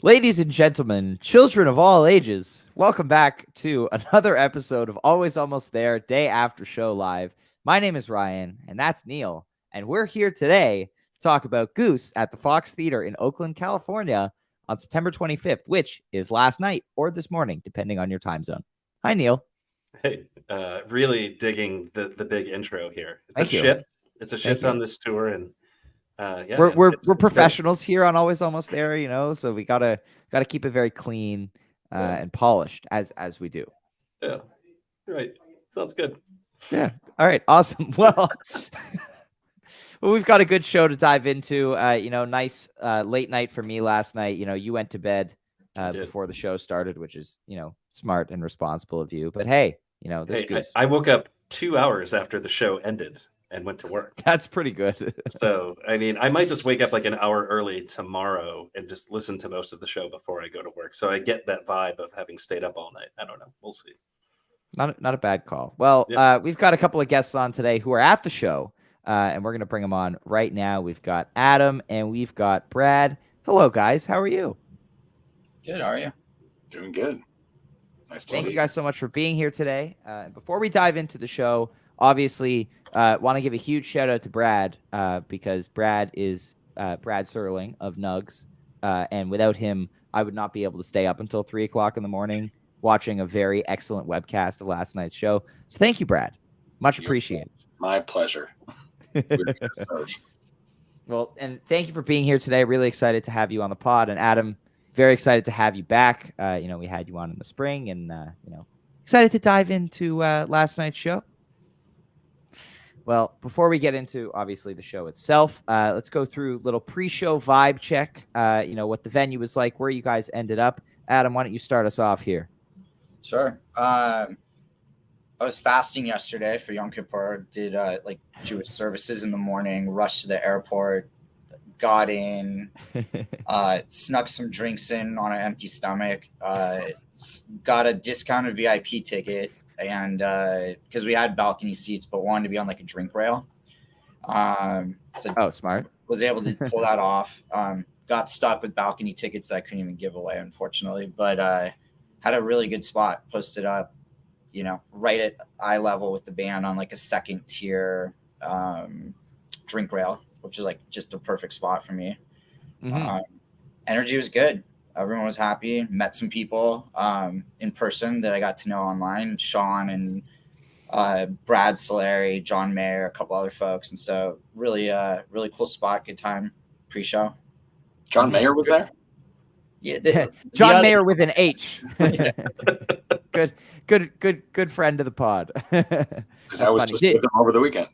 Ladies and gentlemen, children of all ages, welcome back to another episode of Always Almost There, Day After Show Live. My name is Ryan, and that's Neil, and we're here today to talk about Goose at the Fox Theater in Oakland, California on September 25th, which is last night or this morning, depending on your time zone. Hi, Neil. Hey, really digging the big intro here. It's a Thank you. shift. It's a shift on this tour, and yeah, We're man, we're it's we're it's great. professionals here on Always Almost There, so we gotta keep it very clean Yeah, and polished as we do. yeah, right. Sounds good. Yeah. All right. Awesome. Well, we've got a good show to dive into. Nice late night for me last night. You went to bed I did. before the show started, which is smart and responsible of you. But hey, there's Hey, Goose. I woke up 2 hours after the show ended and went to work. That's pretty good. So, I mean, I might just wake up like an hour early tomorrow and just listen to most of the show before I go to work. So I get that vibe of having stayed up all night. I don't know. We'll see. Not a bad call. Well, Yeah. we've got a couple of guests on today who are at the show, and we're gonna bring them on right now. We've got Adam and we've got Brad. Hello, guys. How are you? Good. How are you? Doing good. Nice to Thank see you guys so much for being here today. Before we dive into the show, obviously, want to give a huge shout out to Brad because Brad is Brad Serling of Nugs, and without him, I would not be able to stay up until 3 o'clock in the morning watching a very excellent webcast of last night's show. So thank you, Brad. Much appreciated. My pleasure. Well, and thank you for being here today. Really excited to have you on the pod. And Adam, very excited to have you back. We had you on in the spring, and excited to dive into last night's show. Well, before we get into obviously the show itself, let's go through a little pre-show vibe check. What the venue was like, where you guys ended up. Adam, why don't you start us off here? Sure. I was fasting yesterday for Yom Kippur. Did Jewish services in the morning. Rushed to the airport. Got in. Snuck some drinks in on an empty stomach. Got a discounted VIP ticket, and because we had balcony seats, but wanted to be on like a drink rail. Smart. Was able to pull that off. Got stuck with balcony tickets that I couldn't even give away, unfortunately. But had a really good spot, posted up, right at eye level with the band on like a second tier drink rail, which is like just a perfect spot for me. Mm-hmm. Energy was good. Everyone was happy. Met some people in person that I got to know online, Sean and Brad Solari, John Mayer, a couple other folks. And so really cool spot, good time pre-show. John Mayer was there? Yeah, John Mayer with an H. Good friend of the pod. Because I was just with him over the weekend.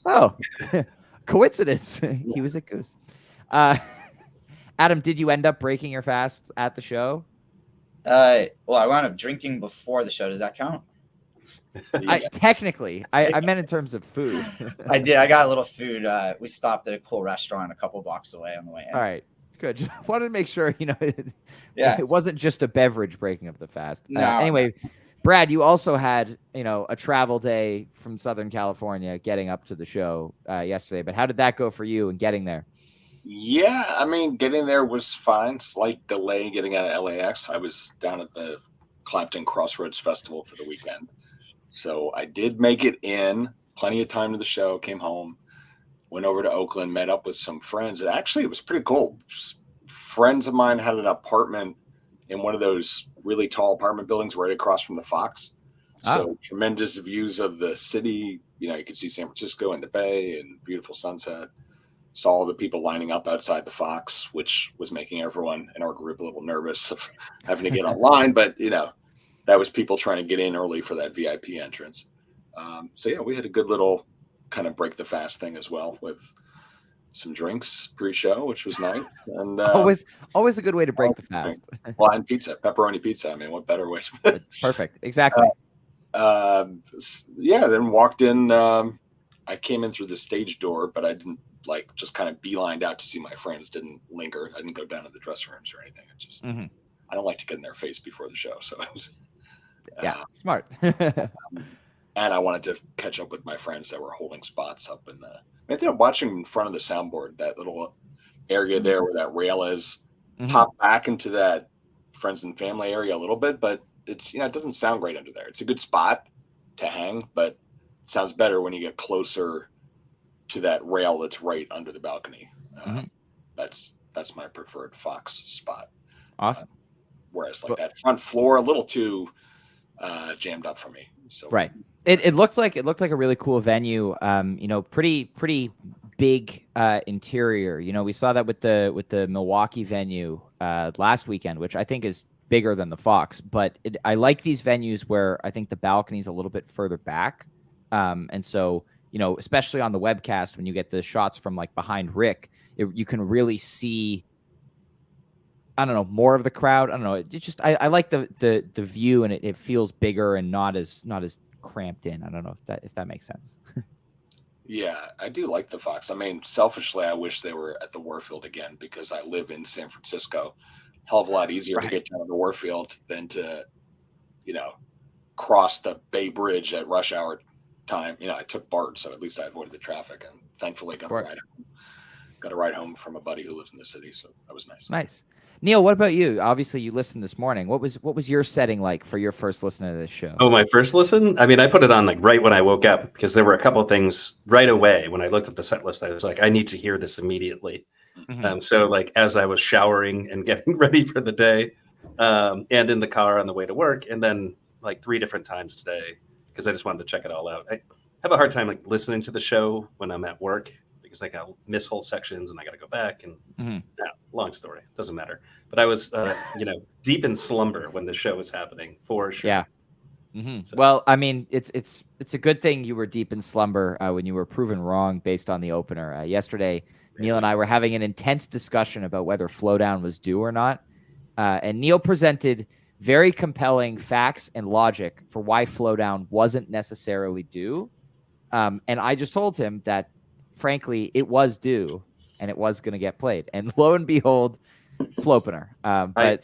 Oh, coincidence. He was at Goose. Adam, did you end up breaking your fast at the show? Well, I wound up drinking before the show. Does that count? Technically, I meant in terms of food. I did. I got a little food. We stopped at a cool restaurant a couple blocks away on the way in. All right. Good. Just wanted to make sure, Yeah. it wasn't just a beverage breaking up the fast. No. Anyway, Brad, you also had, a travel day from Southern California getting up to the show yesterday. But how did that go for you in getting there? Yeah, I mean, getting there was fine. Slight delay getting out of LAX. I was down at the Clapton Crossroads Festival for the weekend. So I did make it in. Plenty of time to the show. Came home. Went over to Oakland, met up with some friends. Actually, it was pretty cool. Friends of mine had an apartment in one of those really tall apartment buildings right across from the Fox. So tremendous views of the city. You could see San Francisco and the Bay and beautiful sunset. Saw all the people lining up outside the Fox, which was making everyone in our group a little nervous of having to get online. But, that was people trying to get in early for that VIP entrance. So, yeah, we had a good little kind of break the fast thing as well with some drinks pre-show, which was nice. And always a good way to break the fast. Well, and pizza, pepperoni pizza. I mean, what better way? Perfect. Exactly. Then walked in. I came in through the stage door, but I didn't just kind of beelined out to see my friends. Didn't linger. I didn't go down to the dressing rooms or anything. It just I don't like to get in their face before the show. So it was smart. And I wanted to catch up with my friends that were holding spots up in the. I ended up watching in front of the soundboard, that little area there where that rail is. pop back into that friends and family area a little bit, but it's, it doesn't sound great under there. It's a good spot to hang, but it sounds better when you get closer to that rail that's right under the balcony. That's my preferred Fox spot. Awesome. Whereas that front floor, a little too jammed up for me. So right. It looked like a really cool venue. Pretty big interior. We saw that with the Milwaukee venue last weekend, which I think is bigger than the Fox. But I like these venues where I think the balcony's a little bit further back, and so especially on the webcast when you get the shots from like behind Rick, you can really see. I don't know, more of the crowd. I don't know. It just I like the view, and it feels bigger and not as cramped in. I don't know if that makes sense. Yeah, I do like the Fox. I mean, selfishly, I wish they were at the Warfield again because I live in San Francisco. Hell of a lot easier to get down to the Warfield than to, cross the Bay Bridge at rush hour time. I took BART, so at least I avoided the traffic, and thankfully got a ride home from a buddy who lives in the city. So that was nice. Nice. Neil, what about you? Obviously, you listened this morning. What was your setting like for your first listen to this show? Oh, my first listen? I mean, I put it on like right when I woke up because there were a couple of things right away when I looked at the set list. I was like, I need to hear this immediately. So like as I was showering and getting ready for the day, and in the car on the way to work, and then like 3 different times today because I just wanted to check it all out. I have a hard time like listening to the show when I'm at work. Because like I'll miss whole sections and I got to go back and long story, doesn't matter. But I was, deep in slumber when the show was happening for sure. Yeah. So. Well, I mean, it's a good thing you were deep in slumber when you were proven wrong based on the opener. Yesterday, Neil and I were having an intense discussion about whether Flowdown was due or not. And Neil presented very compelling facts and logic for why Flowdown wasn't necessarily due. And I just told him that, frankly, it was due and it was going to get played. And lo and behold, Flopener. I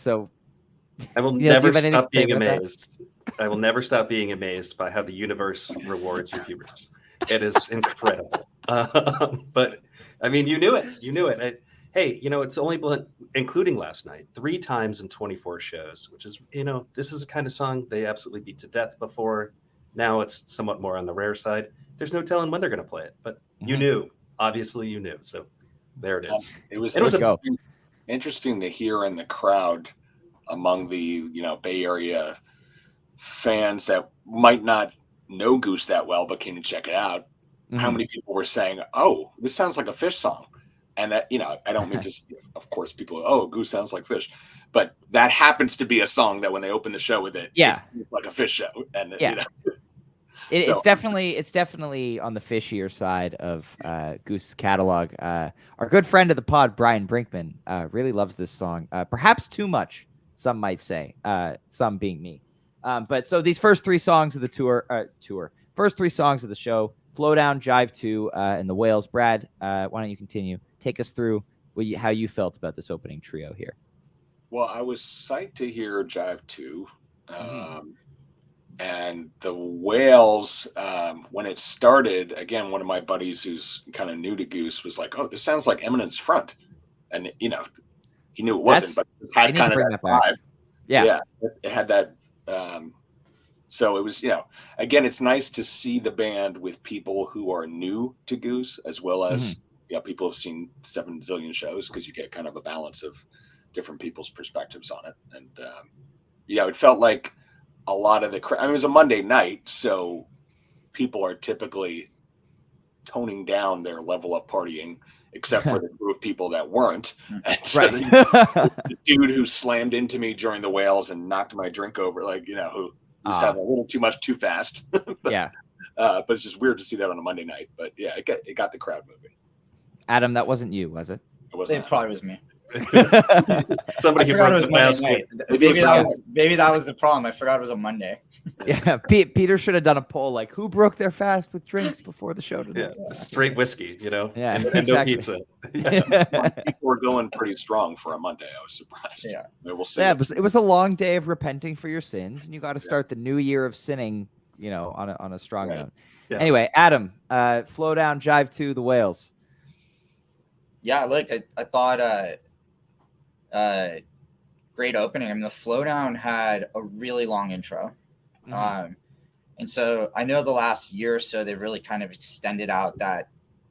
will never stop being amazed. I will never stop being amazed by how the universe rewards your hubris. It is incredible. But I mean, you knew it. Hey, it's only been, including last night, 3 times in 24 shows, which is, this is a kind of song they absolutely beat to death before. Now it's somewhat more on the rare side. There's no telling when they're going to play it, but you knew. Obviously, you knew. So there it is. It was interesting to hear in the crowd among the Bay Area fans that might not know Goose that well, but came to check it out. How many people were saying, "Oh, this sounds like a Fish song," and that I don't mean to. Of course, people. Oh, Goose sounds like Fish, but that happens to be a song that when they open the show with it, it's like a Fish show, and It's definitely on the fishier side of Goose's catalog. Our good friend of the pod, Brian Brinkman, really loves this song, perhaps too much, some might say, some being me. But so these first 3 songs of the first 3 songs of the show, Flowdown, Jive 2, and The Whales. Brad, why don't you continue? Take us through how you felt about this opening trio here. Well, I was psyched to hear Jive 2. And the Whales, when it started, again, one of my buddies who's kind of new to Goose was like, "Oh, this sounds like Eminence Front," and he knew it wasn't, but it had kind of that vibe. Yeah, it had that. So it was, again, it's nice to see the band with people who are new to Goose as well as people who've seen 7 zillion shows because you get kind of a balance of different people's perspectives on it, and it felt like. A lot of the it was a Monday night, so people are typically toning down their level of partying, except for the group of people that weren't. And so the dude who slammed into me during the Whales and knocked my drink over, who was having a little too much too fast. But it's just weird to see that on a Monday night. But yeah, it got the crowd moving. Adam, that wasn't you, was it? It wasn't. It probably was me. Somebody I forgot it was Monday night. Maybe that was the problem. I forgot it was a Monday. Yeah, Peter should have done a poll like, who broke their fast with drinks before the show today? Yeah, just straight whiskey, Yeah, and exactly. no pizza. People were going pretty strong for a Monday. I was surprised. Yeah, we'll see. Yeah, it was a long day of repenting for your sins, and you got to start the new year of sinning, on a strong note. Yeah. Anyway, Adam, Flowdown, Jive 2, The Whales. Yeah, look, I thought great opening. I mean, the Flowdown had a really long intro. And so I know the last year or so, they've really kind of extended out that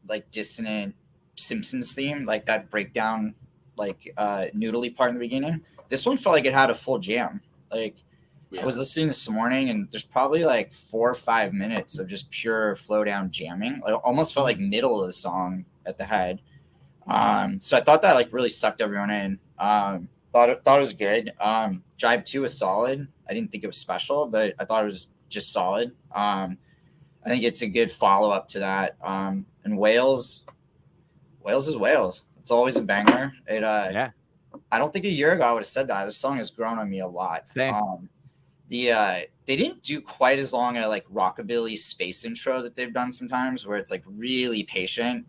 like dissonant Simpsons theme, like that breakdown, like noodly part in the beginning. This one felt like it had a full jam. Like I was listening this morning and there's probably like 4 or 5 minutes of just pure Flowdown jamming. Like almost felt like middle of the song at the head. So I thought that like really sucked everyone in. Thought it was good. Jive 2 was solid. I didn't think it was special, but I thought it was just solid. I think it's a good follow up to that. And Wales is Wales. It's always a banger. I don't think a year ago I would have said that. This song has grown on me a lot. Same. They didn't do quite as long a like rockabilly space intro that they've done sometimes, where it's like really patient.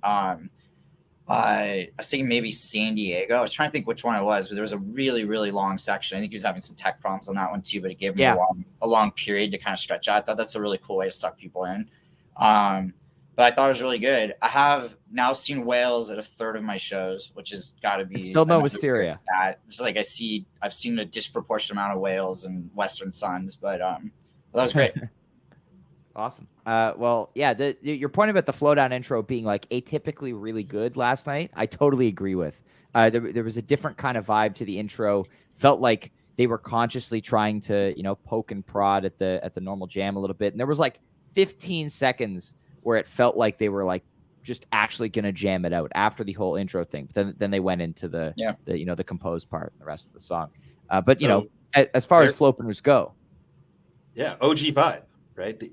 I was thinking maybe San Diego. I was trying to think which one it was, but there was a really, really long section. I think he was having some tech problems on that one too, but it gave him a long period to kind of stretch out. I thought that's a really cool way to suck people in. But I thought it was really good. I have now seen Wales at a third of my shows, which has got to be it's still no Wisteria. It's like I've seen a disproportionate amount of Wales and Western Suns, but that was great. Awesome. Well, yeah, your point about the Flowdown intro being like atypically really good last night, I totally agree with. There was a different kind of vibe to the intro. Felt like they were consciously trying to, poke and prod at the normal jam a little bit. And there was like 15 seconds where it felt like they were like just actually going to jam it out after the whole intro thing. But then they went into the composed part and the rest of the song. But as far as flow openers go. Yeah. OG vibe, right?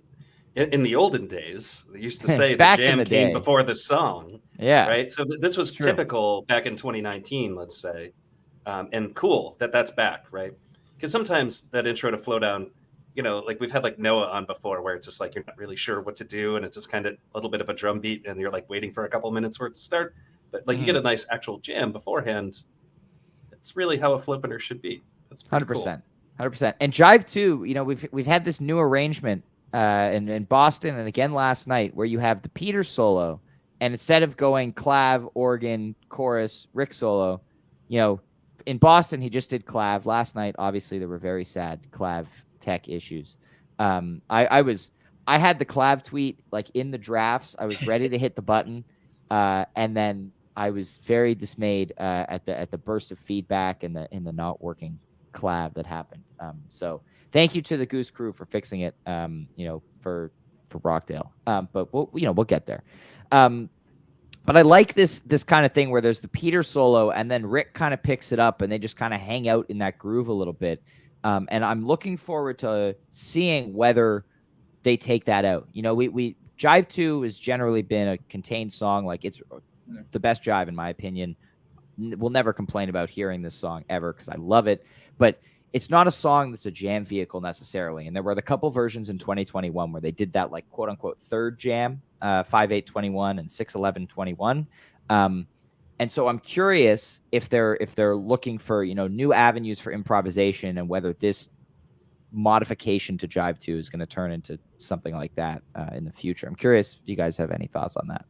In the olden days, they used to say the Back jam in the came day. before the song. Yeah. Right. So this was typical back in 2019, let's say. And cool that's back, right? Because sometimes that intro to Flowdown, like we've had like Noah on before where it's just like you're not really sure what to do. And it's just kind of a little bit of a drum beat and you're like waiting for a couple minutes for it to start. But like you get a nice actual jam beforehand. It's really how a flow opener should be. That's 100%. Cool. 100%. And Jive 2, we've had this new arrangement in Boston and again last night where you have the Peter solo, and instead of going clav, organ, chorus, Rick solo, in Boston he just did clav. Last night, obviously, there were very sad clav tech issues. I had the clav tweet like in the drafts. I was ready to hit the button, and then I was very dismayed at the burst of feedback and the not working clav that happened. So thank you to the Goose crew for fixing it. For Rockdale. But we'll get there. But I like this kind of thing where there's the Peter solo and then Rick kind of picks it up and they just kind of hang out in that groove a little bit. And I'm looking forward to seeing whether they take that out. We Jive 2 has generally been a contained song. Like it's the best Jive in my opinion. We'll never complain about hearing this song ever because I love it. But it's not a song that's a jam vehicle necessarily. And there were a couple versions in 2021 where they did that like quote unquote third jam, 5/8/21 and 6/11/21. And so I'm curious if they're looking for, new avenues for improvisation and whether this modification to Jive 2 is going to turn into something like that in the future. I'm curious if you guys have any thoughts on that.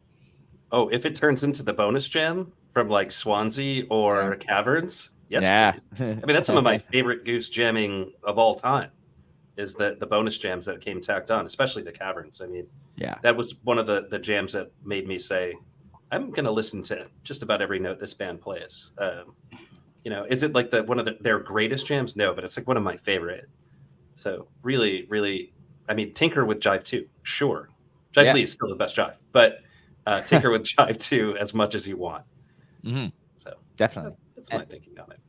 Oh, if it turns into the bonus jam from like Swansea or Caverns. Yes, please. I mean, that's some of my favorite Goose jamming of all time is the bonus jams that came tacked on, especially the Caverns. I mean, that was one of the jams that made me say, I'm going to listen to just about every note this band plays. Is it like one of their greatest jams? No, but it's like one of my favorite. So really, really, I mean, tinker with Jive 2, sure. Jive Lee is still the best Jive, but tinker with Jive 2 as much as you want. Mm-hmm. So definitely. That's my thinking on it.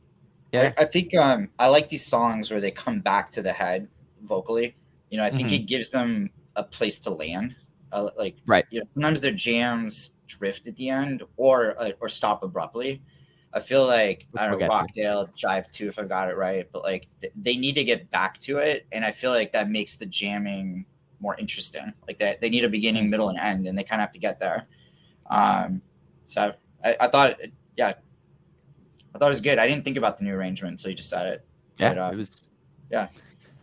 Yeah, I think I like these songs where they come back to the head vocally. I think it gives them a place to land. Sometimes their jams drift at the end or stop abruptly. I feel like Rockdale, Jive 2, if I got it right, but like they need to get back to it, and I feel like that makes the jamming more interesting. Like that they need a beginning, middle, and end, and they kind of have to get there. So I thought, I thought it was good. I didn't think about the new arrangement until you just said it. Yeah, but, it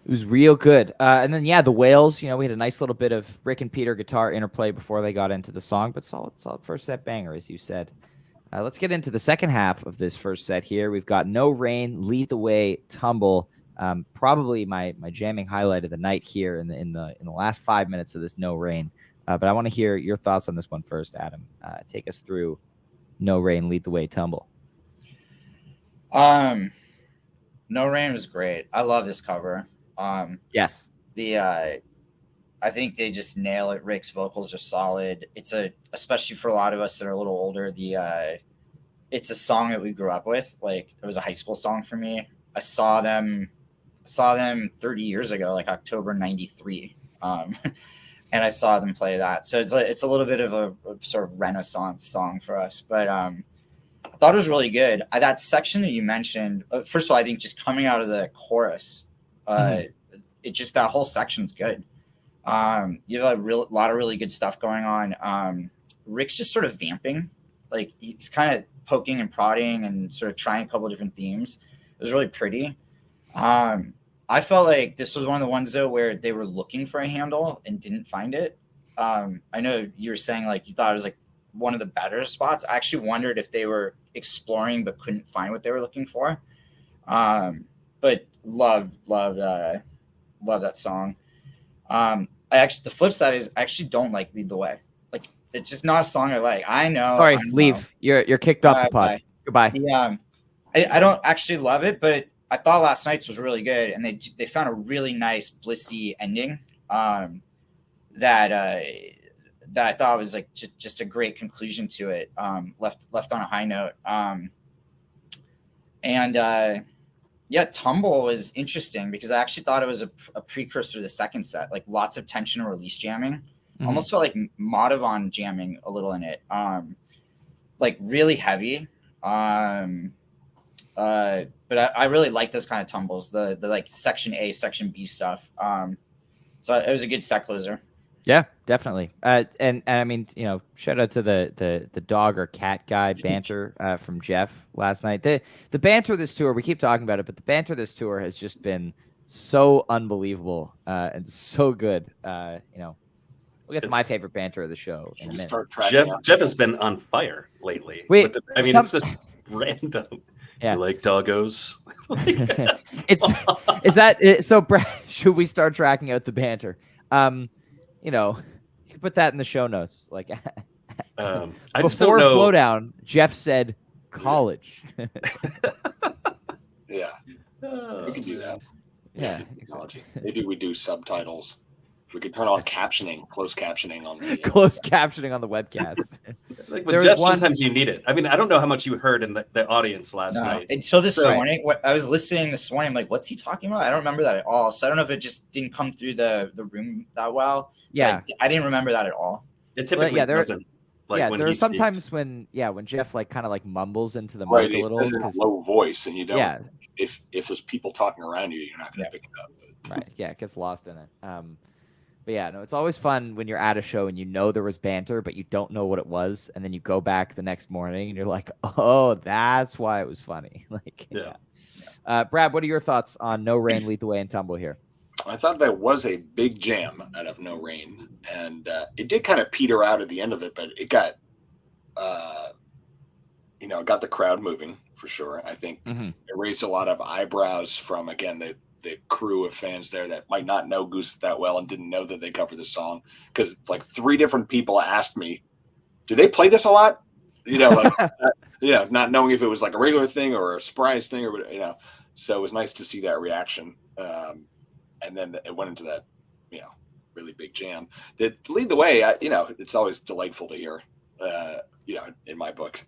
was real good. And then the Whales. We had a nice little bit of Rick and Peter guitar interplay before they got into the song, but solid first set banger, as you said. Let's get into the second half of this first set here. We've got No Rain, Lead the Way, Tumble. Probably my jamming highlight of the night here in the last 5 minutes of this No Rain. But I want to hear your thoughts on this one first, Adam. Take us through No Rain, Lead the Way, Tumble. No Rain was great. I love this cover. Yes. I think they just nail it. Rick's vocals are solid. It's especially for a lot of us that are a little older, it's a song that we grew up with. Like, it was a high school song for me. I saw them 30 years ago, like October 93. And I saw them play that. So it's a little bit of a sort of renaissance song for us. But I thought it was really good. That section that you mentioned, first of all, I think just coming out of the chorus, it just, that whole section's good. You have a lot of really good stuff going on. Rick's just sort of vamping. Like, he's kind of poking and prodding and sort of trying a couple of different themes. It was really pretty. I felt like this was one of the ones, though, where they were looking for a handle and didn't find it. I know you were saying, like, you thought it was, like, one of the better spots. I actually wondered if they were exploring but couldn't find what they were looking for. But love that song. The flip side is I actually don't like Lead the Way. Like, it's just not a song I like. I know. Sorry, leave. You're kicked off the pod. Bye. Goodbye. I don't actually love it, but I thought last night's was really good, and they found a really nice blissy ending that I thought was like just a great conclusion to it. Left on a high note. Tumble was interesting because I actually thought it was a precursor to the second set, like lots of tension and release jamming. Almost felt like Madhavan jamming a little in it. Like really heavy. But I really like those kind of tumbles, the like section A, section B stuff. So it was a good set closer. Yeah, definitely. And I mean, shout out to the dog or cat guy banter from Jeff last night. The banter this tour, we keep talking about it, but the banter this tour has just been so unbelievable and so good. We'll get to my favorite banter of the show in a minute. Jeff has been on fire lately. It's just random. Yeah. You like doggos? So Brad, should we start tracking out the banter? You can put that in the show notes. Like, I before just don't know. Flowdown, Jeff said college. Yeah, we can do that. Yeah, technology. Maybe we do subtitles. We could turn on captioning, closed captioning on the closed captioning on the webcast. Like with Jeff, sometimes you need it. I mean, I don't know how much you heard in the audience last night. And so morning, I was listening this morning. I'm like, what's he talking about? I don't remember that at all. So I don't know if it just didn't come through the room that well. Yeah, I didn't remember that at all. It typically doesn't. Like when there are sometimes speaks. when Jeff like kind of like mumbles into the mic a little in a low voice, and you don't. Yeah. If there's people talking around you, you're not going to pick it up. Right. Yeah, it gets lost in it. But yeah, no, it's always fun when you're at a show and there was banter, but you don't know what it was, and then you go back the next morning and you're like, oh, that's why it was funny. Like, yeah. Brad, what are your thoughts on No Rain, Lead the Way, and Tumble here? I thought that was a big jam out of No Rain, and it did kind of peter out at the end of it, but it got, it got the crowd moving for sure. I think it raised a lot of eyebrows from, again, the crew of fans there that might not know Goose that well and didn't know that they covered the song, because like 3 different people asked me, do they play this a lot? Not knowing if it was like a regular thing or a surprise thing or so it was nice to see that reaction. And then it went into that really big jam that Lead the Way. It's always delightful to hear in my book.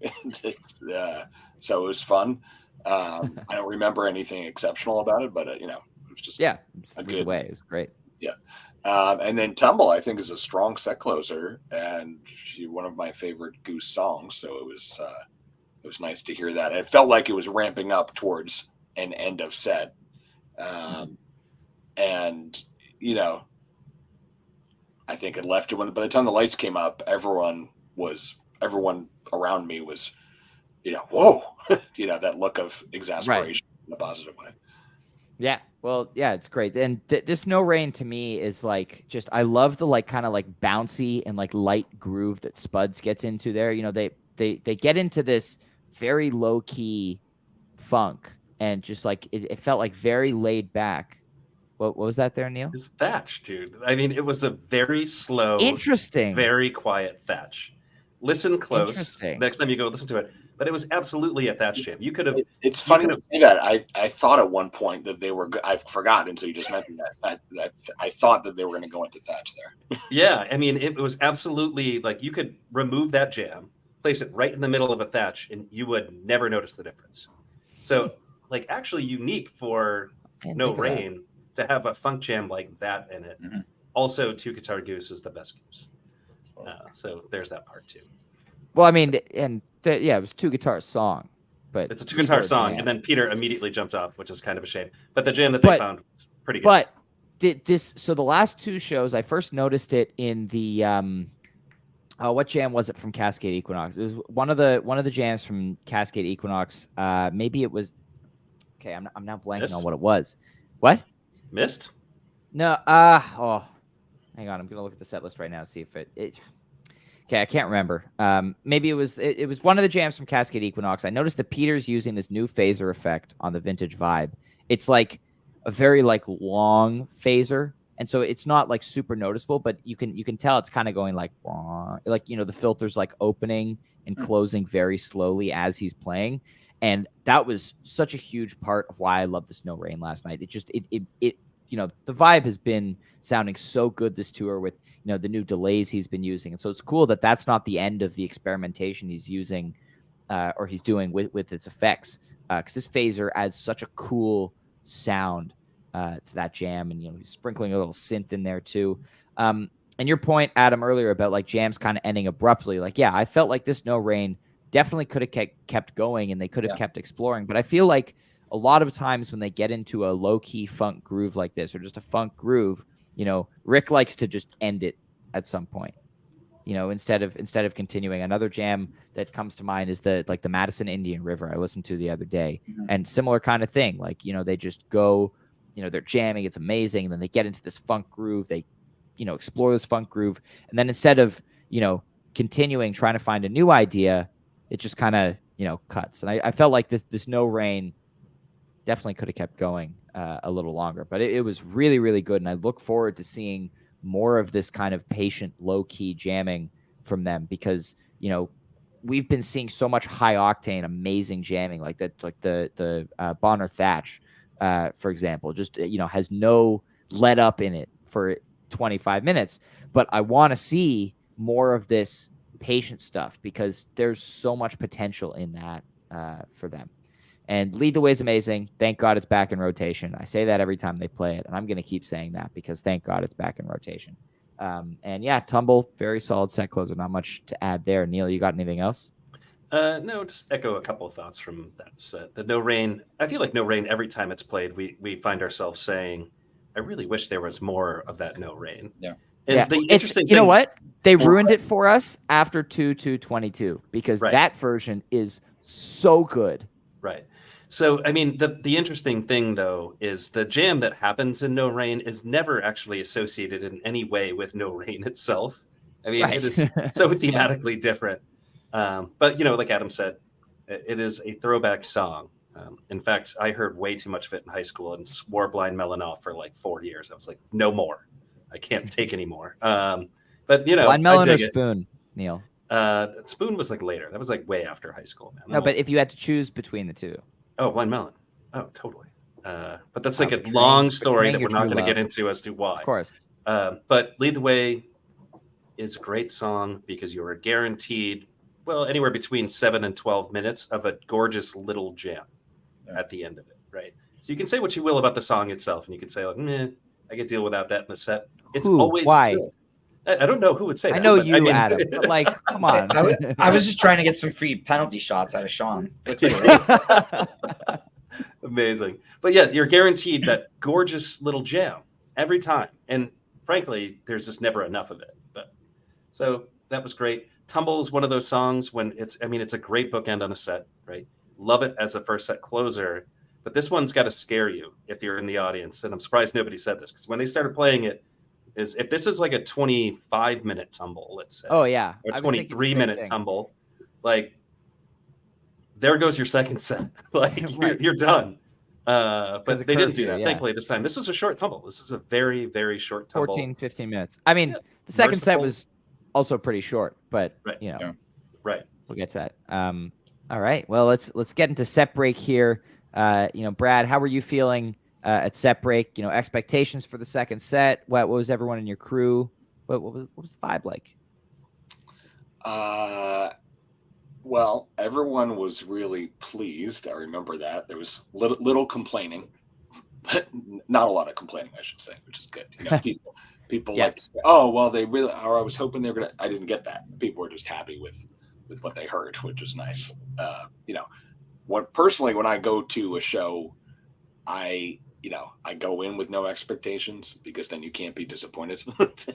So it was fun. I don't remember anything exceptional about it, but it was just a good way. It was great. Yeah. And then Tumble, I think, is a strong set closer and one of my favorite Goose songs. So it was nice to hear that. It felt like it was ramping up towards an end of set. And I think it left it by the time the lights came up, everyone around me was, whoa, that look of exasperation in a positive way. Yeah. Well, yeah, it's great. And this No Rain to me is like, I love the like kind of like bouncy and like light groove that Spuds gets into there. They they get into this very low key funk, and just like it felt like very laid back. What was that there, Neil? It's Thatch, dude. I mean, it was a very slow, Interesting, very quiet Thatch. Listen close Interesting. next time you go listen to it. But it was absolutely a Thatch jam. You could have. It's funny to say that. I thought at one point that they were. I forgot until you just mentioned that. I thought that they were going to go into Thatch there. Yeah, I mean, it was absolutely like you could remove that jam, place it right in the middle of a Thatch, and you would never notice the difference. So, like, actually unique for No Rain to have a funk jam like that in it. Mhm. Also, Two Guitar Goose is the best Goose. So there's that part too. Well, I mean, and it was 2 guitar song, but It's a 2 guitar song, and then Peter immediately jumped off, which is kind of a shame. But the jam that they found was pretty good. But so the last 2 shows, I first noticed it in the what jam was it from Cascade Equinox? It was one of the jams from Cascade Equinox. Maybe it was. Okay, I'm now blanking Mist? on what it was. What? Mist? No. Hang on. I'm gonna look at the set list right now and see if it. Okay, I can't remember. Maybe it was one of the jams from Cascade Equinox. I noticed that Peter's using this new phaser effect on the Vintage Vibe. It's like a very like long phaser, and so it's not like super noticeable, but you can tell it's kind of going like the filter's like opening and closing very slowly as he's playing, and that was such a huge part of why I loved the No Rain last night. It just the vibe has been sounding so good this tour with the new delays he's been using, and so it's cool that that's not the end of the experimentation he's using or he's doing with its effects, because this phaser adds such a cool sound to that jam, and he's sprinkling a little synth in there too. And your point, Adam, earlier about like jams kind of ending abruptly, like I felt like this No Rain definitely could have kept going, and they could have kept exploring, but I feel like a lot of times when they get into a low-key funk groove like this, or just a funk groove, Rick likes to just end it at some point, instead of continuing. Another jam that comes to mind is the Madison Indian River I listened to the other day, and similar kind of thing. Like, they just go, they're jamming, it's amazing, and then they get into this funk groove, they, explore this funk groove, and then instead of, continuing trying to find a new idea, it just kind of, cuts. And I felt like this No Rain definitely could have kept going a little longer, but it was really, really good. And I look forward to seeing more of this kind of patient, low key jamming from them, because, we've been seeing so much high octane, amazing jamming like that, like the Bonner Thatch, for example, just, has no let up in it for 25 minutes. But I want to see more of this patient stuff, because there's so much potential in that for them. And Lead the Way is amazing. Thank God it's back in rotation. I say that every time they play it, and I'm going to keep saying that, because thank God it's back in rotation. And Tumble, very solid set closer. Not much to add there. Neil, you got anything else? No, just echo a couple of thoughts from that set. The No Rain, I feel like No Rain, every time it's played, we find ourselves saying, I really wish there was more of that No Rain. Yeah. And the interesting thing, you know what? They ruined it for us after 2-2-22, because that version is so good. Right. So, I mean, the interesting thing, though, is the jam that happens in No Rain is never actually associated in any way with No Rain itself. I mean, it is so thematically different. But, like Adam said, it is a throwback song. In fact, I heard way too much of it in high school and swore Blind Melon off for like 4 years. I was like, no more. I can't take any more. But, Blind Melon or Spoon, Neil? Spoon was like later. That was like way after high school, man. No, but if you had to choose between the two. Oh, Blind Melon. Oh, totally. But that's like a long story that we're not going to get into as to why. Of course. But Lead the Way is a great song because you are guaranteed, anywhere between 7 and 12 minutes of a gorgeous little jam at the end of it, right? So you can say what you will about the song itself, and you can say, like, I could deal without that in the set. It's always why? good. I don't know who would say that. I know you, Adam, but like, come on. I was just trying to get some free penalty shots out of Sean. Amazing. But you're guaranteed that gorgeous little jam every time. And frankly, there's just never enough of it. But so that was great. Tumble is one of those songs when it's a great bookend on a set, right? Love it as a first set closer. But this one's got to scare you if you're in the audience. And I'm surprised nobody said this, because when they started playing it, if this is like a 25-minute tumble, let's say. Oh, yeah. Or 23-minute tumble, like, there goes your second set. Like, Right. you're done. But Because of they didn't do curfew, that, yeah. thankfully, this time. This is a short tumble. This is a very, very short tumble. 14, 15 minutes. I mean, Yeah, the second set merciful. was also pretty short, but Right. you know, Yeah. Right. we'll get to that. All right. Well, let's get into set break here. You know, Brad, how were you feeling at set break? You know, expectations for the second set. What was everyone in your crew? What was the vibe like? Well, everyone was really pleased. I remember that. There was little complaining, but not a lot of complaining, I should say, which is good. You know, people Yes. like to say, "Oh, well, they really," or I was hoping they were gonna. I didn't get that. People were just happy with what they heard, which was nice. You know, when I go to a show, I go in with no expectations, because then you can't be disappointed.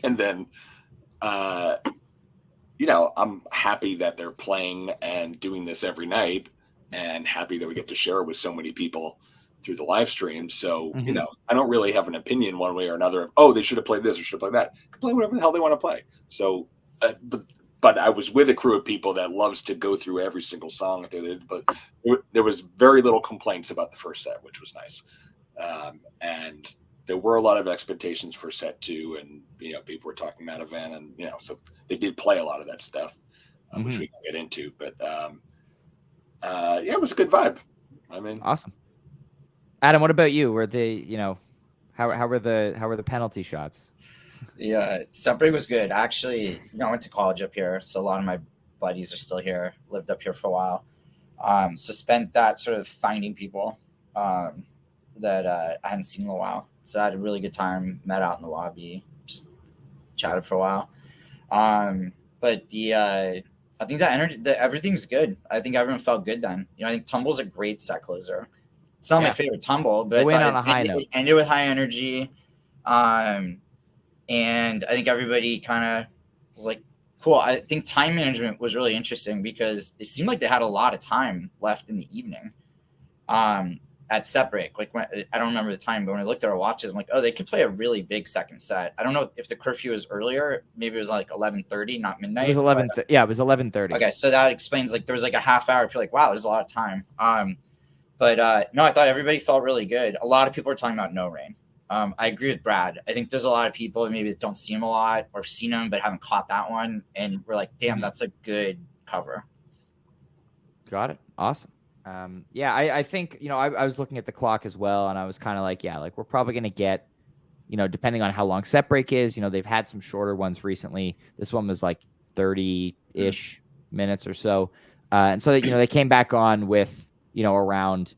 And then I'm happy that they're playing and doing this every night, and happy that we get to share it with so many people through the live stream. So, Mhm. I don't really have an opinion one way or another of, oh, they should have played this or should have played that. They can play whatever the hell they want to play. So, but I was with a crew of people that loves to go through every single song that they did, but there was very little complaints about the first set, which was nice. And there were a lot of expectations for set 2, and people were talking about event, and so they did play a lot of that stuff, which we can get into. But yeah, it was a good vibe. I mean, Awesome. Adam, what about you? Were they, how were the penalty shots? Yeah, set break was good. Actually, I went to college up here, so a lot of my buddies are still here. Lived up here for a while, so spent that sort of finding people that I hadn't seen in a while. So I had a really good time. Met out in the lobby, just chatted for a while. But I think that energy, everything's good. I think everyone felt good then. I think Tumble's a great set closer. It's not my favorite Tumble, but They I went thought on a high note. It ended with high energy. And I think everybody kind of was like, cool. I think time management was really interesting, because it seemed like they had a lot of time left in the evening at set break. Like, I don't remember the time, but when I looked at our watches, I'm like, oh, they could play a really big second set. I don't know if the curfew was earlier. Maybe it was like 11:30, not midnight. It was 11. Yeah, it was 11:30. Okay, so that explains, like, there was like a half hour. You're like, wow, there's a lot of time. But no, I thought everybody felt really good. A lot of people are talking about No Rain. I agree with Brad. I think there's a lot of people maybe that don't see him a lot, or seen him but haven't caught that one, and we're like, damn, that's a good cover. Got it. Awesome. Yeah, I think, I was looking at the clock as well, and I was kind of like, yeah, like, we're probably going to get, depending on how long set break is, they've had some shorter ones recently. This one was like 30-ish minutes or so. And so, they came back on with, around,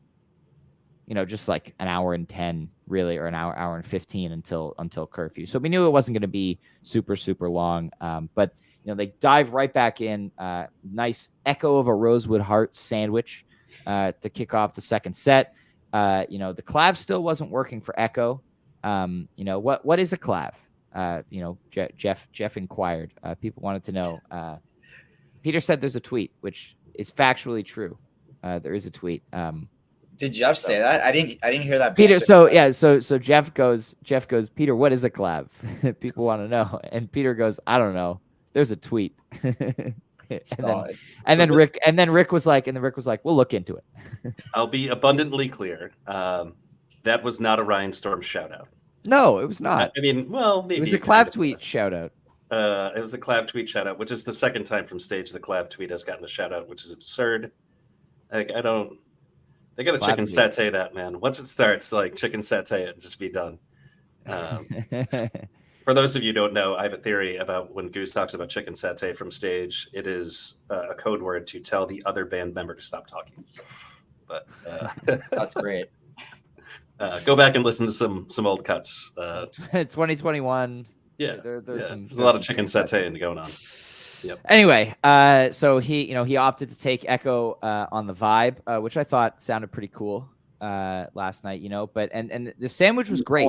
just like an hour and 10 really, or an hour and 15 until curfew. So we knew it wasn't going to be super, super long. But, they dive right back in. Nice echo of a Rosewood Heart sandwich to kick off the second set. The clav still wasn't working for Echo. What is a clav? Jeff inquired. People wanted to know. Peter said there's a tweet, which is factually true. There is a tweet. Did Jeff say that? I didn't hear that. Peter. So yeah. So Jeff goes. Peter, what is a clav? People want to know. And Peter goes, I don't know. There's a tweet. and then Rick was like, we'll look into it. I'll be abundantly clear. That was not a Ryan Storm shout out. No, it was not. I mean, well, maybe it was a clav tweet shout out. It was a clav tweet shout out, which is the second time from stage the clav tweet has gotten a shout out, which is absurd. Like, they got to chicken satay that, man. Once it starts, like, chicken satay it and just be done. For those of you who don't know, I have a theory about when Goose talks about chicken satay from stage. It is a code word to tell the other band member to stop talking. But that's great. Go back and listen to some old cuts. 2021. Yeah, there's a lot of chicken satay going on. Yep. Anyway, so he opted to take Echo on the vibe, which I thought sounded pretty cool last night. But and the sandwich was great.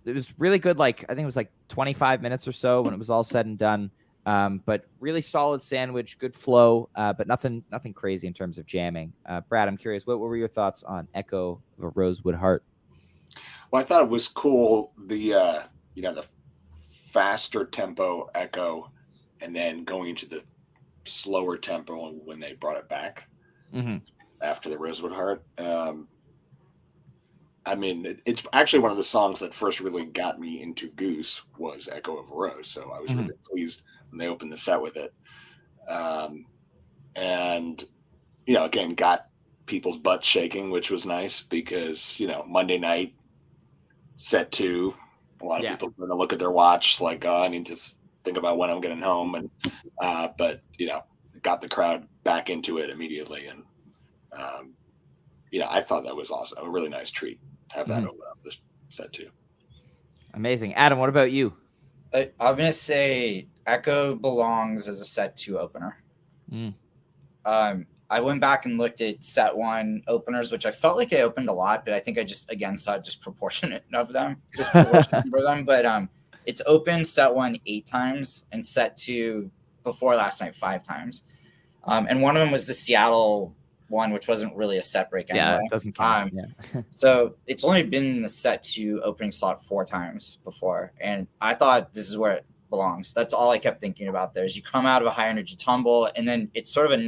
It was really good. Like, I think it was like 25 minutes or so when it was all said and done. But really solid sandwich, good flow, but nothing crazy in terms of jamming. Brad, I'm curious, what were your thoughts on Echo of a Rosewood Heart? Well, I thought it was cool, the faster tempo Echo, and then going into the slower tempo when they brought it back after the Rosewood Heart. I mean, it's actually one of the songs that first really got me into Goose was Echo of a Rose. So I was really pleased when they opened the set with it. And, again, got people's butts shaking, which was nice because, Monday night, set 2, a lot of people are going to look at their watch like, oh, I need to think about when I'm getting home. And, but, got the crowd back into it immediately. And, I thought that was awesome. A really nice treat to have that open up this set 2. Amazing. Adam, what about you? I'm going to say Echo belongs as a set 2 opener. I went back and looked at set 1 openers, which I felt like I opened a lot, but I think I just, again, saw disproportionate of them, for them. But it's opened set 1 8 times and set 2 before last night 5 times. And one of them was the Seattle one, which wasn't really a set break anyway. Yeah, it doesn't count. So it's only been in the set 2 opening slot 4 times before. And I thought this is where it belongs. That's all I kept thinking about there is you come out of a high energy tumble and then it's sort of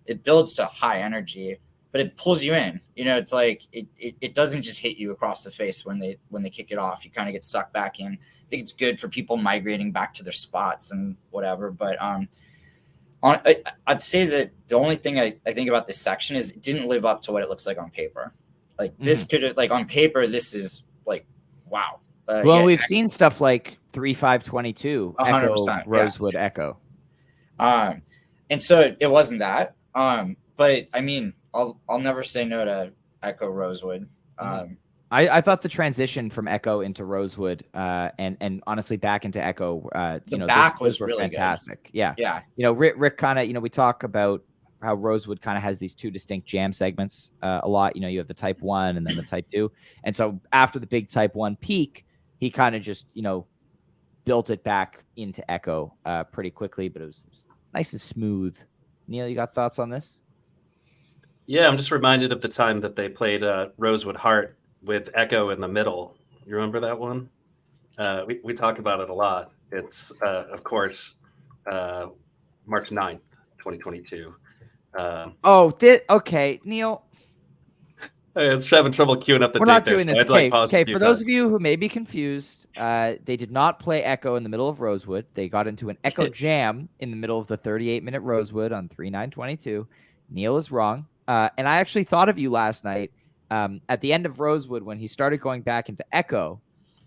it builds to high energy, but it pulls you in. It's like it doesn't just hit you across the face when they kick it off. You kind of get sucked back in. I think it's good for people migrating back to their spots and whatever. But I'd say that the only thing I think about this section is it didn't live up to what it looks like on paper. Like this could have, like on paper, this is like, wow. We've seen stuff like 3-5-22, Echo, Rosewood, Echo. And so it wasn't that. But I mean, I'll never say no to Echo Rosewood. I thought the transition from Echo into Rosewood and honestly back into Echo, those were really fantastic. Good. Yeah. Rick kind of, we talk about how Rosewood kind of has these 2 distinct jam segments a lot. You have the type 1 and then the type 2. And so after the big type 1 peak, he kind of just, built it back into Echo pretty quickly, but it was nice and smooth. Neil, you got thoughts on this? Yeah, I'm just reminded of the time that they played Rosewood Heart with Echo in the middle. You remember that one? We talk about it a lot. It's, of course, March 9th, 2022. Okay, Neil. I was having trouble queuing up the We're date not there, doing so this. I'd like pause a Okay, few for those times. of you who may be confused, they did not play Echo in the middle of Rosewood. They got into an Echo jam in the middle of the 38-minute Rosewood on 3-9-22. Neil is wrong. And I actually thought of you last night at the end of Rosewood when he started going back into Echo.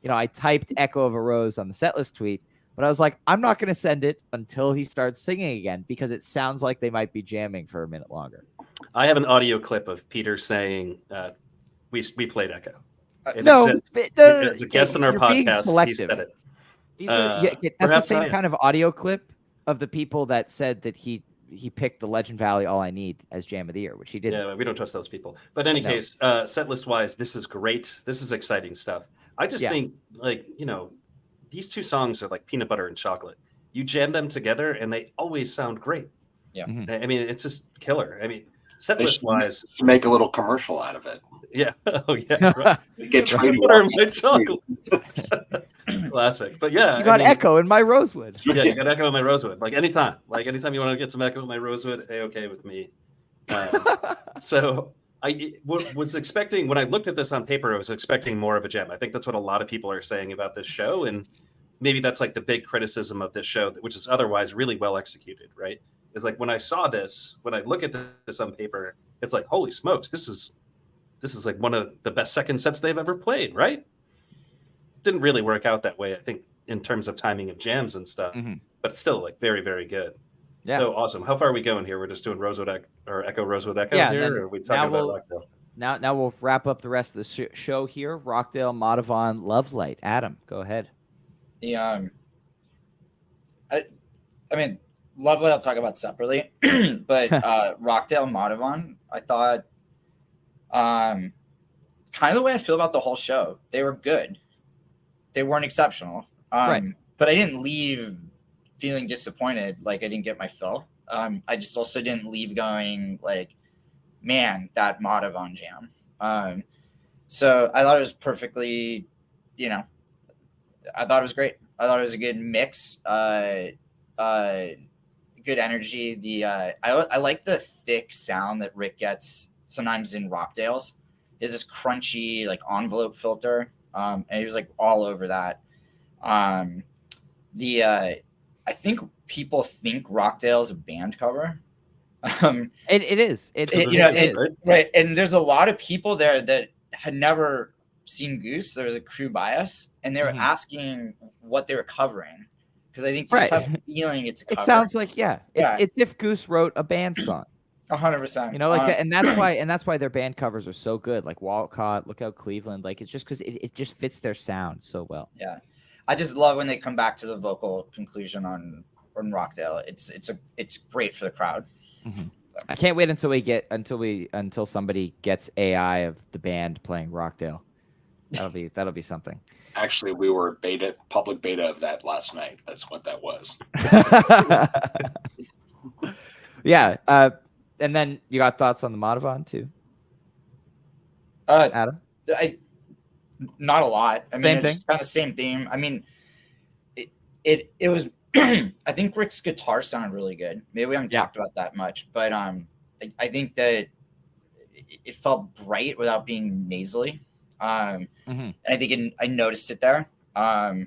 I typed Echo of a Rose on the setlist tweet, but I was like, I'm not going to send it until he starts singing again because it sounds like they might be jamming for a minute longer. I have an audio clip of Peter saying we played Echo. It's a guest on our podcast. He said it. That's the same kind of audio clip of the people that said that he picked the Legend Valley All I Need as Jam of the Year, which he didn't. Yeah, we don't trust those people. But in any case, set list wise, this is great. This is exciting stuff. I just think these 2 songs are like peanut butter and chocolate. You jam them together and they always sound great. Yeah. I mean, it's just killer. I mean, set list wise, make a little commercial out of it. Yeah. Oh yeah. Right. Get peanut butter in my chocolate. Classic. But yeah, you got Echo in my Rosewood. Yeah, you got Echo in my Rosewood. Like anytime you want to get some Echo in my Rosewood, okay with me. So I was expecting, when I looked at this on paper, I was expecting more of a jam. I think that's what a lot of people are saying about this show, and maybe that's like the big criticism of this show, which is otherwise really well executed, right? Is like when I look at this on paper, it's like, holy smokes, this is like one of the best second sets they've ever played, right? Didn't really work out that way, I think, in terms of timing of jams and stuff, but still like very, very good. Yeah. So awesome. How far are we going here? We're just doing Rosewood or Echo Rosewood Echo here, or are we talking about Rockdale? Now we'll wrap up the rest of the show here. Rockdale, Madhavan, Love Light. Adam, go ahead. Yeah. I mean, Love Light I'll talk about separately, but Rockdale, Madhavan, I thought kind of the way I feel about the whole show. They were good. They weren't exceptional. Right. But I didn't leave feeling disappointed, like I didn't get my fill. I just also didn't leave going like, man, that Madhavan jam. So I thought it was perfectly, I thought it was great. I thought it was a good mix. Good good energy. The I like the thick sound that Rick gets sometimes in Rockdale's. Is this crunchy like envelope filter, and he was like all over that. I think people think Rockdale's a band cover. It is. It is. Right. And there's a lot of people there that had never seen Goose. There was a crew bias, and they were asking what they were covering. Because I think you just have a feeling it's a cover. It sounds like, it's if Goose wrote a band song. 100%. You know, like and that's why their band covers are so good. Like Walcott, Look Out Cleveland. Like it's just because it just fits their sound so well. Yeah. I just love when they come back to the vocal conclusion on Rockdale. It's great for the crowd. Mm-hmm. I can't wait until somebody gets AI of the band playing Rockdale. That'll be something. Actually, we were public beta of that last night. That's what that was. Yeah. And then you got thoughts on the Madhavan too? Adam? Not a lot. I mean, it's kind of same theme. I mean, it was. I think Rick's guitar sounded really good. Maybe we haven't talked about that much, but I think that it felt bright without being nasally. And I think I noticed it there. I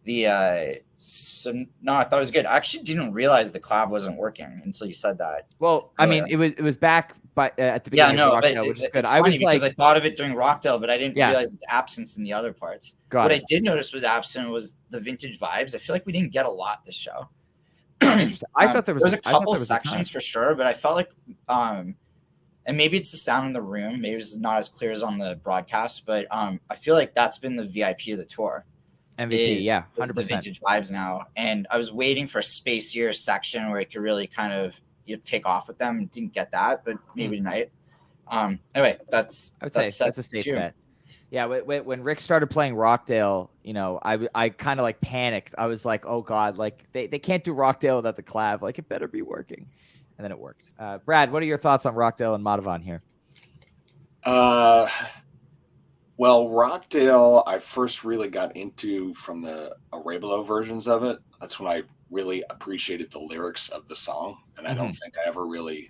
thought it was good. I actually didn't realize the clav wasn't working until you said that. Well, I mean, it was back at the beginning of Rockdale, which is good. I was like, I thought of it during Rockdale, but I didn't realize its absence in the other parts. What I did notice was absent was the vintage vibes. I feel like we didn't get a lot this show. Interesting. I thought there was a couple sections for sure, but I felt like and maybe it's the sound in the room. Maybe it's not as clear as on the broadcast, but I feel like that's been the VIP of the tour. MVP, 100%. The vintage vibes now. And I was waiting for a spacier section where I could really kind of take off with them. Didn't get that, but maybe tonight. Anyway, that's a safe bet. Yeah, when Rick started playing Rockdale, I kind of like panicked. I was like, oh God, like they can't do Rockdale without the clav. Like it better be working. And then it worked. Brad, what are your thoughts on Rockdale and Madhavan here? Well, Rockdale, I first really got into from the Arabelo versions of it. That's when I really appreciated the lyrics of the song. And I don't think I ever really,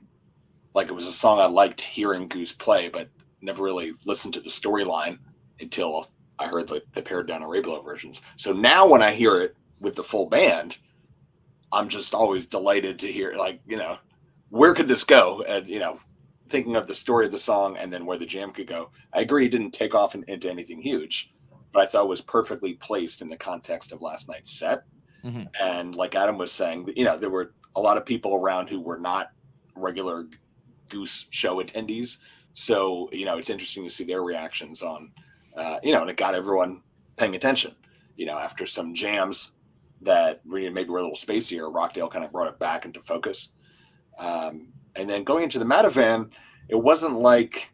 it was a song I liked hearing Goose play, but never really listened to the storyline until I heard the pared down Arabelo versions. So now when I hear it with the full band, I'm just always delighted to hear, where could this go? And, thinking of the story of the song and then where the jam could go. I agree it didn't take off into anything huge, but I thought it was perfectly placed in the context of last night's set. And like Adam was saying, there were a lot of people around who were not regular Goose show attendees. So, it's interesting to see their reactions on, and it got everyone paying attention, after some jams that maybe were a little spacier, Rockdale kind of brought it back into focus. And then going into the Madhavan, it wasn't like,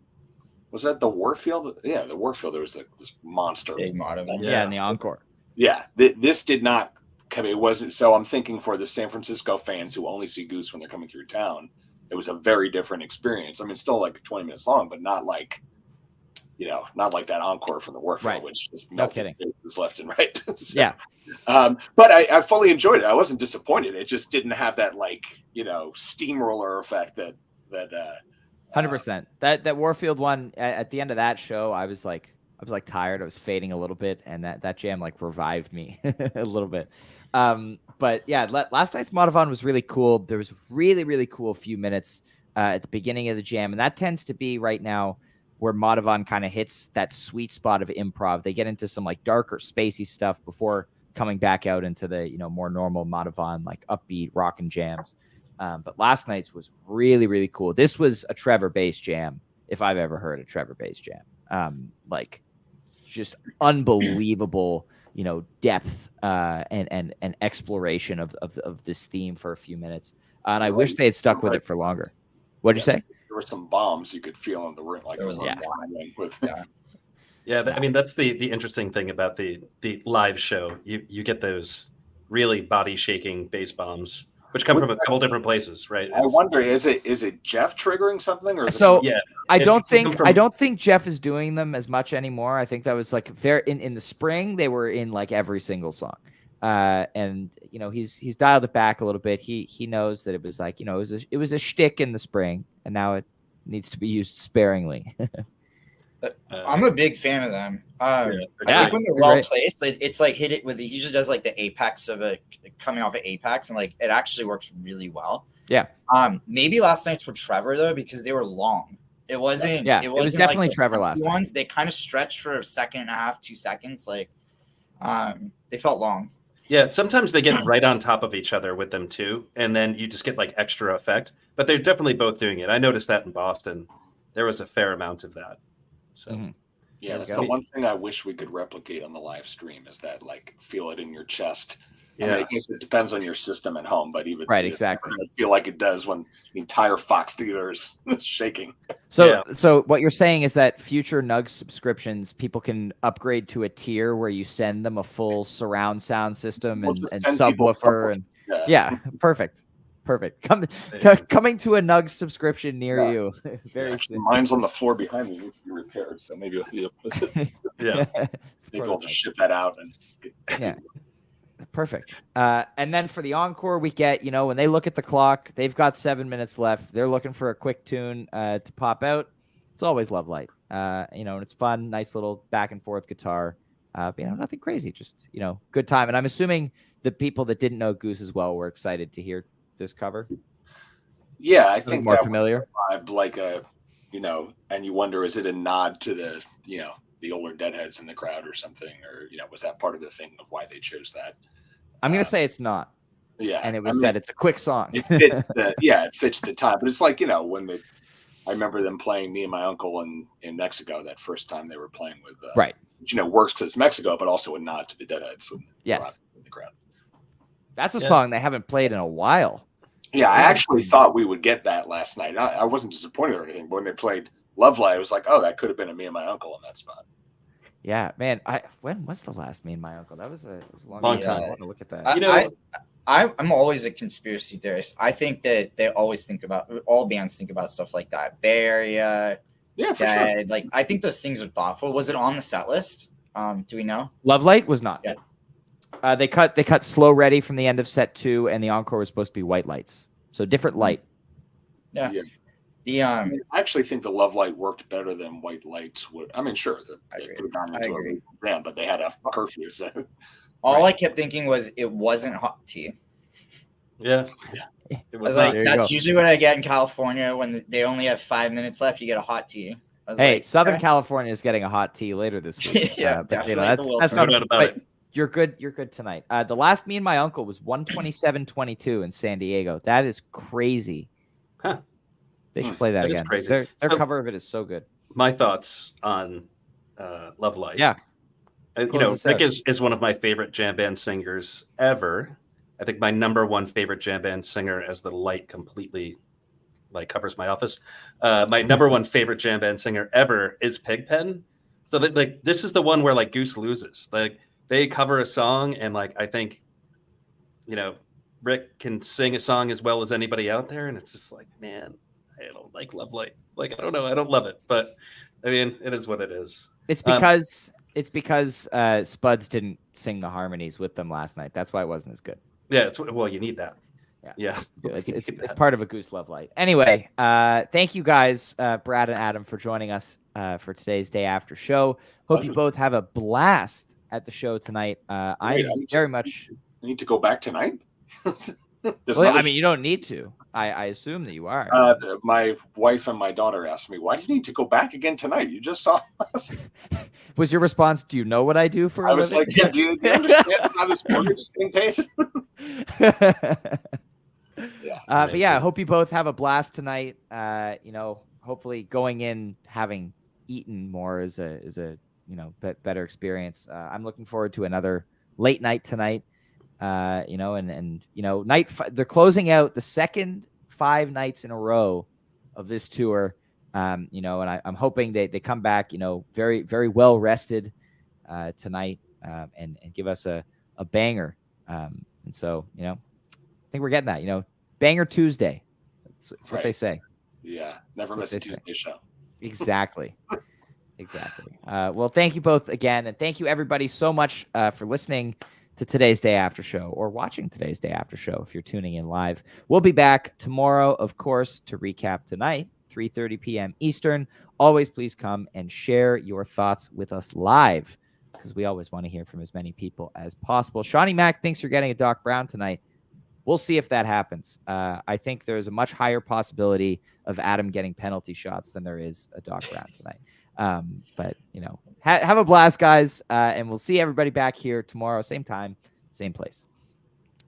was that the Warfield? Yeah, the Warfield. There was this monster. Big Madhavan. Yeah, in the encore. Yeah, this did not come. It wasn't. So I'm thinking for the San Francisco fans who only see Goose when they're coming through town, it was a very different experience. I mean, still like 20 minutes long, but not like, not like that encore from the Warfield, which just melted faces left and right. So, yeah. But I fully enjoyed it. I wasn't disappointed. It just didn't have that steamroller effect that 100%. That Warfield one at the end of that show, I was tired. I was fading a little bit, and that jam revived me a little bit. But yeah, last night's Madhavan was really cool. There was really, really cool few minutes at the beginning of the jam, and that tends to be right now where Madhavan kind of hits that sweet spot of improv. They get into some darker, spacey stuff before coming back out into the more normal Madhavan, upbeat rock and jams. But last night's was really, really cool. This was a Trevor bass jam, if I've ever heard a Trevor bass jam. Just unbelievable, depth and exploration of this theme for a few minutes. And I wish they had stuck with it for longer. What'd you say? There were some bombs you could feel in the room, I mean, that's the interesting thing about the live show. You get those really body shaking bass bombs, which come from a couple different places, right? I wonder, is it Jeff triggering something, or is I don't think Jeff is doing them as much anymore. I think that was in the spring they were in every single song. And he's dialed it back a little bit. He knows that it was like it was a shtick in the spring, and now it needs to be used sparingly. I'm a big fan of them. I think when they're well placed, it's like hit it with he usually does like the apex of it coming off of apex, and like it actually works really well. Yeah. Maybe last night's were Trevor though, because they were long. It wasn't. Yeah. It was definitely like Trevor last ones. They kind of stretched for a second and a half, 2 seconds. Like, they felt long. Yeah. Sometimes they get right on top of each other with them too, and then you just get like extra effect. But they're definitely both doing it. I noticed that in Boston, there was a fair amount of that. So. Yeah, that's the one thing I wish we could replicate on the live stream is that like feel it in your chest. Yeah, I mean, I guess it depends on your system at home, but even exactly, I feel like it does when the entire Fox theater is shaking. So what you're saying is that future Nugs subscriptions, people can upgrade to a tier where you send them a full surround sound system and subwoofer and perfect. Coming to a Nugs subscription near you very soon. Mine's on the floor behind me, needs to be repaired. So maybe maybe we'll just ship that out and perfect. And then for the encore, we get when they look at the clock, they've got 7 minutes left. They're looking for a quick tune to pop out. It's always Love Light. And it's fun, nice little back and forth guitar. Nothing crazy, just good time. And I'm assuming the people that didn't know Goose as well were excited to hear this cover. Yeah, I think more familiar. Like and you wonder, is it a nod to the the older Deadheads in the crowd or something, or was that part of the thing of why they chose that? I'm gonna say it's not. Yeah, and it was that it's a quick song. It fits the time, but it's like when I remember them playing Me and My Uncle in Mexico that first time they were playing with right. Which, works because it's Mexico, but also a nod to the Deadheads. Yes, in the crowd. That's a song they haven't played in a while. Yeah, I actually thought we would get that last night. I wasn't disappointed or anything, but when they played Love Light, I was like, oh, that could have been a Me and My Uncle in that spot. Yeah, man. When was the last Me and My Uncle? That was a long time. I want to look at that. I'm always a conspiracy theorist. I think that they always all bands think about stuff like that. Bay Area. Yeah, for sure. Like, I think those things are thoughtful. Was it on the set list? Do we know? Love Light was not. Yeah. They cut Slow Ready from the end of set 2, and the encore was supposed to be White Lights. So different light. Yeah. I actually think the Love Light worked better than White Lights would. I mean, sure, they could have gone into a band, but they had a curfew. So. All I kept thinking was it wasn't hot tea. Yeah. It was like, that's usually what I get in California when they only have 5 minutes left. You get a hot tea. Hey, Southern California is getting a hot tea later this week. Definitely. That's not about it. You're good. You're good tonight. The last Me and My Uncle was 127.22 in San Diego. That is crazy. Huh. They should play that again. Their cover of it is so good. My thoughts on Love Light. Yeah. Rick is one of my favorite jam band singers ever. I think my number one favorite jam band singer, as the light completely covers my office. My number one favorite jam band singer ever is Pigpen. So this is the one where Goose loses. They cover a song, and I think, Rick can sing a song as well as anybody out there, and it's just man, I don't like Love Light. I don't know, I don't love it, but I mean, it is what it is. It's because Spuds didn't sing the harmonies with them last night. That's why it wasn't as good. Yeah, you need that. Yeah. It's part of a Goose Love Light. Anyway, thank you guys, Brad and Adam, for joining us for today's day after show. Hope you both have a blast at the show tonight. I need to go back tonight. You don't need to. I assume that you are. My wife and my daughter asked me, "Why do you need to go back again tonight? You just saw us." Was your response, "Do you know what I do for a living?" I was like, "Yeah, do you understand how this mortgage is getting paid?" But I hope you both have a blast tonight. Hopefully going in having eaten more is a better experience. I'm looking forward to another late night tonight. They're closing out the second 5 nights in a row of this tour. And I'm hoping they come back, very, very well rested tonight and give us a banger. And so, I think we're getting that, Banger Tuesday. It's what they say. Yeah. Never miss a Tuesday show. Exactly. Exactly. Well, thank you both again. And thank you everybody so much for listening to today's Day After Show or watching today's Day After Show if you're tuning in live. We'll be back tomorrow, of course, to recap tonight, 3:30 p.m. Eastern. Always please come and share your thoughts with us live because we always want to hear from as many people as possible. Shawnee Mack thinks you're getting a Doc Brown tonight. We'll see if that happens. I think there's a much higher possibility of Adam getting penalty shots than there is a Doc Brown tonight. But, have a blast, guys. And we'll see everybody back here tomorrow, same time, same place.